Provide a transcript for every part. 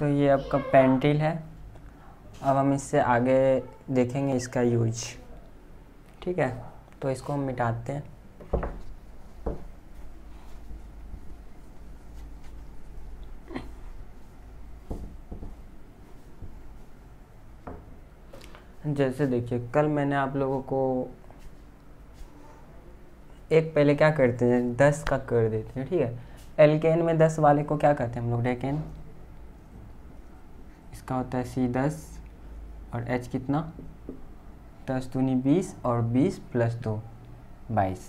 तो ये आपका पेंटिल है। अब हम इससे आगे देखेंगे इसका यूज। ठीक है, तो इसको हम मिटाते हैं। जैसे देखिए, कल मैंने आप लोगों को एक पहले क्या करते हैं, 10 का कर देते हैं। ठीक है, एल्केन में 10 वाले को क्या कहते हैं हम लोग, डेकेन। इसका होता है C10 और H कितना, 10 दूनी 20 और 20 + 2 22,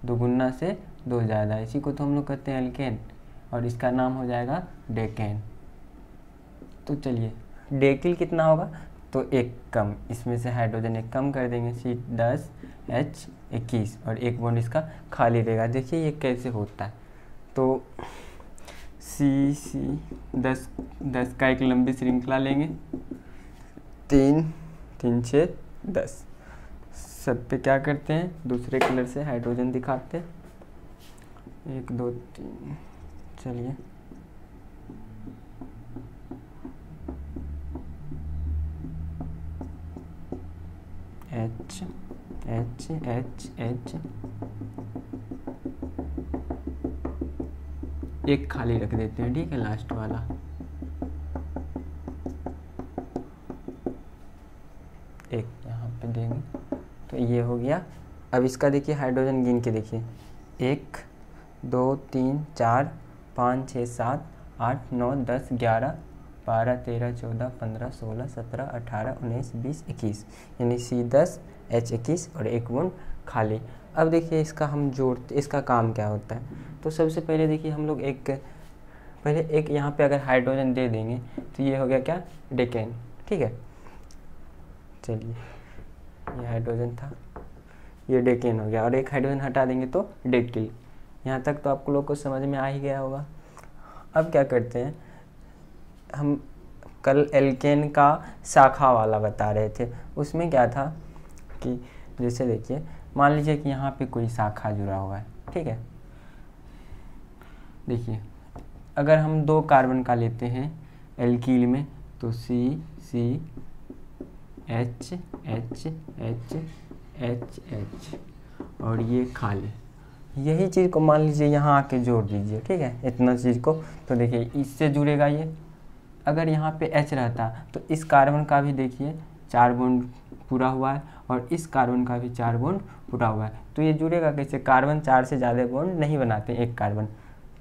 दोगुना से 2 ज़्यादा, इसी को तो हम लोग कहते हैं एल्केन और इसका नाम हो जाएगा डेकेन। तो चलिए, डेकिल कितना होगा, तो एक कम, इसमें से हाइड्रोजन एक कम कर देंगे, C10 H 21 और एक बॉन्ड इसका खाली रहेगा। देखिए ये कैसे होता है, तो C10 का एक लंबी श्रृंखला लेंगे, 3 3 6 10, सब पे क्या करते हैं, दूसरे कलर से हाइड्रोजन दिखाते हैं, 1 2 3, चलिए H H H H, एक खाली रख देते हैं। ठीक है, लास्ट वाला, एक यहाँ पे देंगे, तो ये हो गया। अब इसका देखिए हाइड्रोजन गिन के देखिए, 1 2 3 4 5 6 7 8 9 10 11 12 13 14 15 16 17 18 19 20 21, यानी C10 H 21 और एक बॉन्ड खाली। अब देखिए इसका हम जोड़ते, इसका काम क्या होता है। तो सबसे पहले देखिए हम लोग पहले एक यहाँ पे अगर हाइड्रोजन दे देंगे तो ये हो गया क्या, डेकेन। ठीक है, चलिए ये हाइड्रोजन था, ये डेकेन हो गया, और एक हाइड्रोजन हटा देंगे तो डेकिल। यहाँ तक तो आपको लोग को समझ में आ ही गया होगा। अब क्या करते हैं, हम कल एल्केन का शाखा वाला बता रहे थे, उसमें क्या था कि जैसे देखिए, मान लीजिए कि यहाँ पे कोई शाखा जुड़ा हुआ है। ठीक है, देखिए अगर हम 2 कार्बन का लेते हैं एल्कील में, तो C C H H H H H और ये खाली, यही चीज़ को मान लीजिए यहाँ आके जोड़ दीजिए। ठीक है, इतना चीज़ को, तो देखिए इससे जुड़ेगा ये। अगर यहाँ पे H रहता तो इस कार्बन का भी देखिए 4 बॉन्ड पूरा हुआ है और इस कार्बन का भी 4 बॉन्ड पूरा हुआ है, तो ये जुड़ेगा कैसे, कार्बन 4 से ज़्यादा बॉन्ड नहीं बनाते एक कार्बन,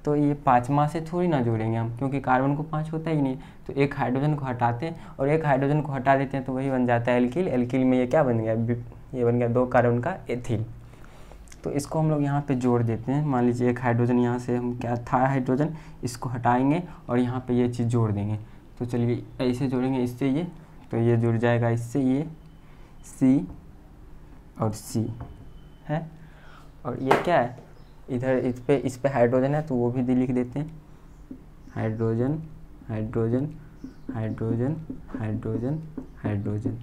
तो ये 5वां से थोड़ी ना जोड़ेंगे हम, क्योंकि कार्बन को 5 होता ही नहीं। तो एक हाइड्रोजन को हटाते हैं और एक हाइड्रोजन को हटा देते हैं, तो वही बन जाता है एल्किल। एल्किल में ये क्या बन गया, ये बन गया 2 कार्बन का एथिल। तो इसको हम लोग यहाँ पे जोड़ देते हैं। मान लीजिए एक हाइड्रोजन यहाँ से, हम क्या था हाइड्रोजन, इसको हटाएंगे और यहाँ पे ये चीज़ जोड़ देंगे। तो चलिए ऐसे जोड़ेंगे, इससे ये, तो ये जुड़ जाएगा इससे, ये C और C है, और ये क्या है, इधर इस पे हाइड्रोजन है तो वो भी लिख देते हैं, hydrogen hydrogen hydrogen hydrogen hydrogen.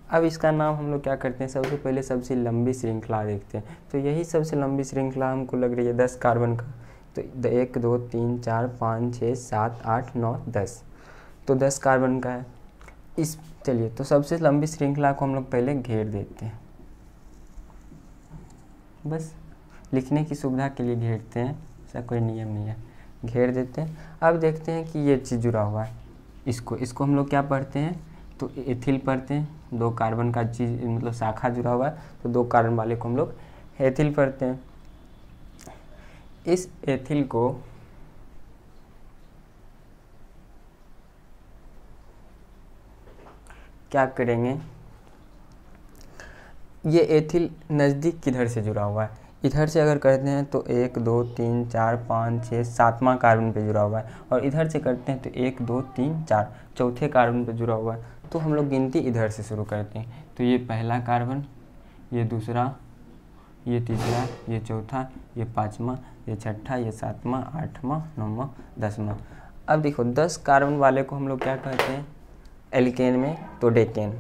अब इसका नाम हम लोग क्या करते हैं, सबसे पहले सबसे लंबी श्रृंखला देखते हैं। तो यही सबसे लंबी श्रृंखला हमको लग रही है 10 कार्बन का, तो 1 2 3 4 5 6 7 8 9 10, तो 10 कार्बन का है इस। चलिए, तो सबसे लंबी श्रृंखला को हम लोग पहले घेर देते हैं, बस लिखने की सुविधा के लिए घेरते हैं, ऐसा कोई नियम नहीं है, घेर देते हैं। अब देखते हैं कि ये चीज़ जुड़ा हुआ है, इसको हम लोग क्या पढ़ते हैं, तो एथिल पढ़ते हैं। 2 कार्बन का चीज़ मतलब शाखा जुड़ा हुआ है, तो 2 कार्बन वाले को हम लोग एथिल पढ़ते हैं। इस एथिल को क्या करेंगे, ये एथिल नज़दीक किधर से जुड़ा हुआ है, इधर से अगर करते हैं तो 1 2 3 4 5 6 7वां कार्बन पे जुड़ा हुआ है, और इधर से करते हैं तो 1 2 3 4 चौथे कार्बन पे जुड़ा हुआ है। तो हम लोग गिनती इधर से शुरू करते हैं, तो ये पहला कार्बन, ये दूसरा, ये तीसरा, ये चौथा, ये 5वां, ये छठा, ये 7वां, 8वां, 9वां, 10वां। अब देखो 10 कार्बन वाले को हम लोग क्या कहते हैं एल्केन में, तो डेकेन।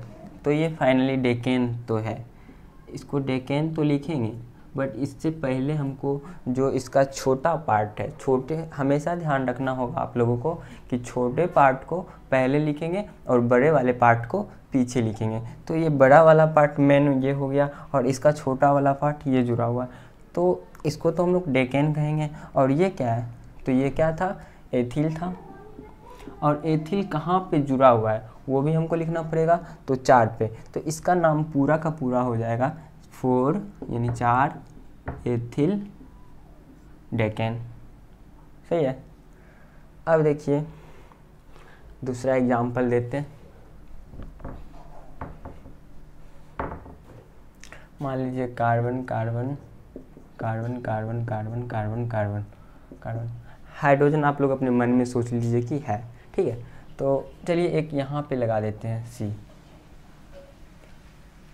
तो ये फाइनली डेकेन तो है, इसको डेकेन तो लिखेंगे, बट इससे पहले हमको जो इसका छोटा पार्ट है, छोटे हमेशा ध्यान रखना होगा आप लोगों को कि छोटे पार्ट को पहले लिखेंगे और बड़े वाले पार्ट को पीछे लिखेंगे। तो ये बड़ा वाला पार्ट मेन ये हो गया और इसका छोटा वाला पार्ट ये जुड़ा हुआ है, तो इसको तो हम लोग डेकेन कहेंगे। और ये क्या है, तो ये क्या था, एथिल था। और एथिल कहाँ पे जुड़ा हुआ है वो भी हमको लिखना पड़ेगा, तो 4 पे। तो इसका नाम पूरा का पूरा हो जाएगा 4 यानी 4 एथिल डेकेन। सही है। अब देखिए दूसरा एग्जाम्पल देते हैं। मान लीजिए carbon carbon carbon carbon carbon carbon carbon carbon, hydrogen आप लोग अपने मन में सोच लीजिए कि है, ठीक है। तो चलिए एक यहाँ पे लगा देते हैं C।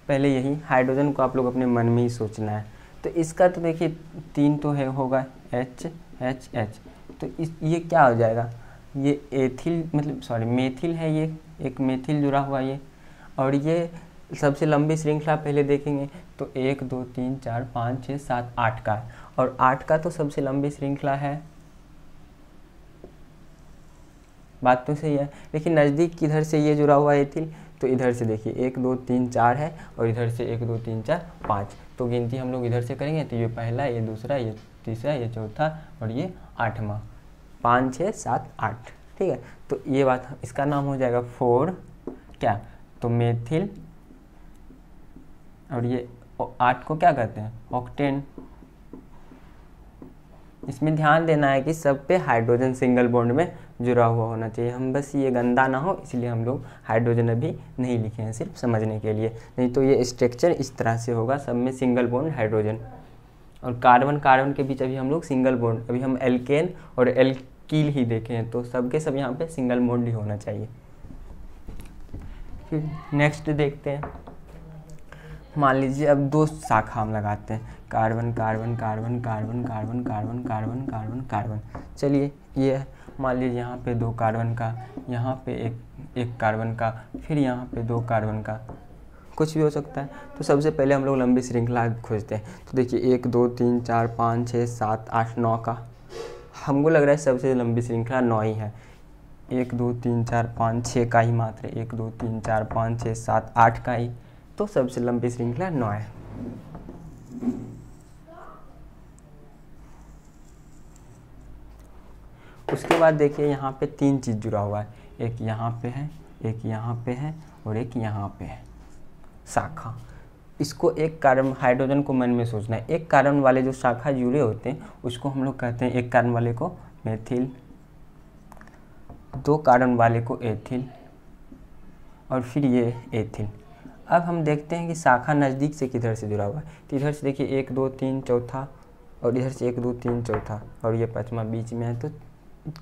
पहले यही हाइड्रोजन को आप लोग अपने मन में ही सोचना है। तो इसका तो देखिए 3 तो है होगा H H H, तो ये क्या हो जाएगा, ये एथिल मतलब सॉरी मेथिल है, ये एक मेथिल जुड़ा हुआ ये। और ये सबसे लंबी श्रृंखला पहले देखेंगे तो 1 2 3 4 5 6 7 8 का है, और 8 का तो सबसे लंबी श्रृंखला है। बात तो सही है, लेकिन नज़दीक किधर से ये जुड़ा हुआ है एथिल, तो इधर से देखिए 1 2 3 4 है और इधर से 1 2 3 4 5। तो गिनती हम लोग इधर से करेंगे तो ये पहला, ये दूसरा, ये तीसरा, ये चौथा और ये 8वां। 5 6 7 8, ठीक है। तो ये बात, इसका नाम हो जाएगा 4 क्या, तो मेथिल। और ये 8 को क्या कहते हैं, ऑक्टेन। इसमें ध्यान देना है कि सब पे हाइड्रोजन सिंगल बॉन्ड में जुड़ा हुआ होना चाहिए। हम बस ये गंदा ना हो इसलिए हम लोग हाइड्रोजन अभी नहीं लिखे हैं, सिर्फ समझने के लिए, नहीं तो ये स्ट्रक्चर इस तरह से होगा, सब में सिंगल बॉन्ड हाइड्रोजन। और कार्बन कार्बन के बीच अभी हम लोग सिंगल बॉन्ड, अभी हम एल्केन और एल्कील ही देखे हैं, तो सबके सब यहाँ पे सिंगल बॉन्ड ही होना चाहिए। फिर नेक्स्ट देखते हैं। मान लीजिए अब 2 शाखा हम लगाते हैं, carbon carbon carbon carbon carbon carbon carbon carbon carbon. चलिए ये मान लीजिए यहाँ पे 2 कार्बन का, यहाँ पे एक कार्बन का, फिर यहाँ पे 2 कार्बन का, कुछ भी हो सकता है। तो सबसे पहले हम लोग लंबी श्रृंखला खोजते हैं। तो देखिए 1 2 3 4 5 6 7 8 9 का, हमको लग रहा है सबसे लंबी श्रृंखला 9 ही है। 1 2 3 4 5 6 का ही मात्र, 1 2 3 4 5 6 7 8 का ही, तो सबसे लंबी श्रृंखला 9 है। उसके बाद देखिए यहाँ पे 3 चीज़ जुड़ा हुआ है, एक यहाँ पे है, एक यहाँ पे है और एक यहाँ पे है, शाखा। इसको एक कार्बन, हाइड्रोजन को मन में सोचना है। एक कार्बन वाले जो शाखा जुड़े होते हैं उसको हम लोग कहते हैं, एक कार्बन वाले को मेथिल, 2 कार्बन वाले को एथिल और फिर ये एथिल। अब हम देखते हैं कि शाखा नज़दीक से किधर से जुड़ा हुआ है। तो इधर से देखिए 1 2 3 चौथा और इधर से 1 2 3 चौथा और ये 5वां बीच में है, तो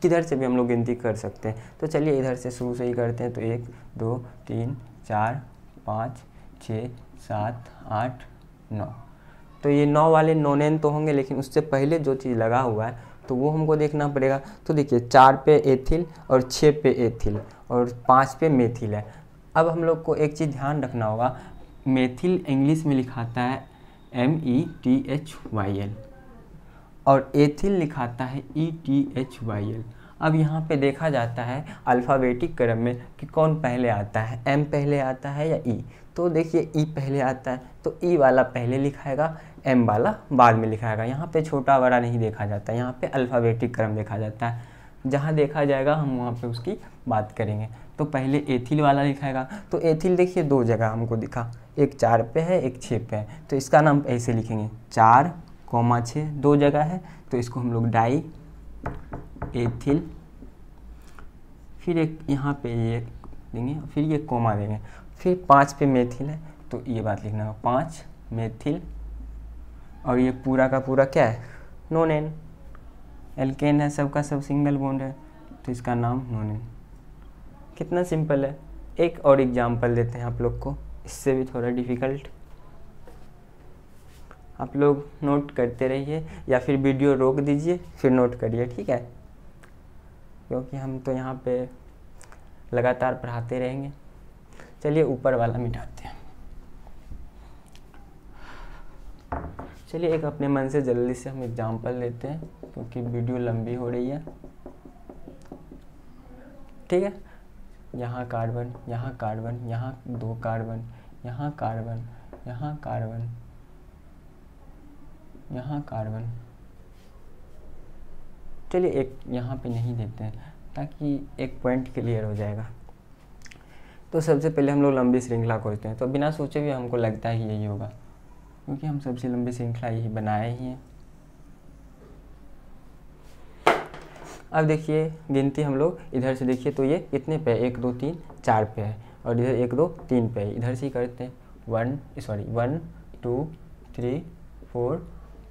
किधर से भी हम लोग गिनती कर सकते हैं। तो चलिए इधर से शुरू से ही करते हैं। तो 1 2 3 4 5 6 7 8 9, तो ये 9 वाले नोनेन तो होंगे, लेकिन उससे पहले जो चीज़ लगा हुआ है तो वो हमको देखना पड़ेगा। तो देखिए 4 पे एथिल और 6 पे एथिल और 5 पे मेथिल है। अब हम लोग को एक चीज़ ध्यान रखना होगा, मेथिल इंग्लिश में लिखाता है METHYL और एथिल लिखाता है ETHYL। अब यहाँ पे देखा जाता है अल्फ़ाबेटिक क्रम में कि कौन पहले आता है, M पहले आता है या E। तो देखिए E पहले आता है तो E वाला पहले लिखाएगा, M वाला बाद में लिखाएगा। यहाँ पे छोटा बड़ा नहीं देखा जाता, यहाँ पे अल्फ़ाबेटिक क्रम देखा जाता है। जहाँ देखा जाएगा हम वहाँ पे उसकी बात करेंगे। तो पहले एथिल वाला लिखाएगा। तो एथिल देखिए 2 जगह हमको दिखा, एक 4 पे है, एक 6 पे है। तो इसका नाम ऐसे लिखेंगे 4,6, 2 जगह है, तो इसको हम लोग डाई एथिल, फिर एक यहाँ पे ये देंगे, फिर ये कोमा देंगे, फिर 5 पे मेथिल है, तो ये बात लिखना है 5 मेथिल। और ये पूरा का पूरा क्या है, नोनेन। एल्केन है, सबका सब सिंगल बॉन्ड है, तो इसका नाम नोनेन। कितना सिंपल है। एक और एग्जाम्पल देते हैं आप लोग को, इससे भी थोड़ा डिफ़िकल्ट। आप लोग नोट करते रहिए या फिर वीडियो रोक दीजिए फिर नोट करिए, ठीक है, क्योंकि हम तो यहाँ पे लगातार पढ़ाते रहेंगे। चलिए ऊपर वाला मिटाते हैं। चलिए एक अपने मन से जल्दी से हम एग्जाम्पल लेते हैं क्योंकि वीडियो लंबी हो रही है। ठीक है, यहाँ कार्बन, यहाँ कार्बन, यहाँ 2 कार्बन, यहाँ कार्बन, यहाँ कार्बन, यहाँ कार्बन। चलिए एक यहाँ पे नहीं देते हैं ताकि एक पॉइंट क्लियर हो जाएगा। तो सबसे पहले हम लोग लंबी श्रृंखला खोजते हैं, तो बिना सोचे भी हमको लगता है यही होगा क्योंकि हम सबसे लंबी श्रृंखला यही बनाए ही हैं। अब देखिए गिनती हम लोग इधर से देखिए तो ये कितने पे, 1 2 3 4 पे है और इधर 1 2 3 पे है। इधर से ही करते हैं 1 2 3 4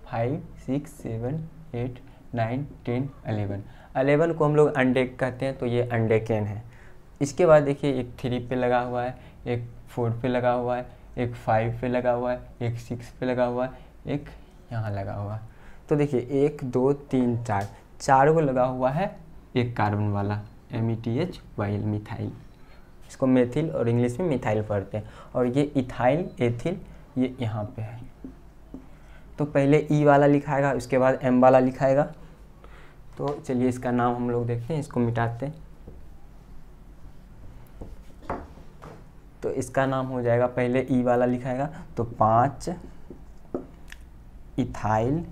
5 6 7 8 9 10 11। 11 को हम लोग अनडेक कहते हैं, तो ये अनडेकेन है। इसके बाद देखिए एक 3 पे लगा हुआ है, एक 4 पे लगा हुआ है, एक 5 पे लगा हुआ है, एक 6 पे लगा हुआ है, एक यहाँ लगा हुआ है। तो देखिए 1 2 3 4, 4 को लगा हुआ है एक कार्बन वाला METHYL मिथाइल। इसको मेथिल और इंग्लिश में मिथाइल पढ़ते हैं। और ये इथाइल एथिल ये यहाँ पे है। तो पहले E वाला लिखाएगा, उसके बाद M वाला लिखाएगा। तो चलिए इसका नाम हम लोग देखते हैं, इसको मिटाते हैं। तो इसका नाम हो जाएगा, पहले E वाला लिखाएगा तो 5 इथाइल,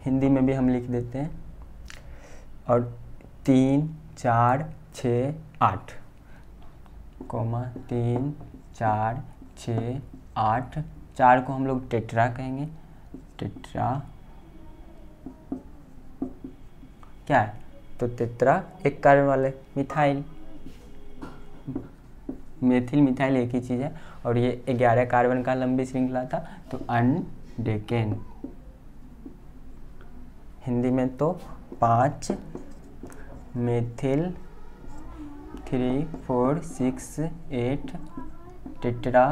हिंदी में भी हम लिख देते हैं, और 3 4 6 8 कोमा 3 4 6 8। 4 को हम लोग टेट्रा कहेंगे। टेट्रा क्या है, तो टेट्रा एक कार्बन वाले मिथाइल, मेथिल मिथाइल एक ही चीज़ है। और ये 11 कार्बन का लंबी श्रृंखला था, तो अनडेकेन। हिंदी में तो 5 मेथिल 3 4 6 8 टेट्रा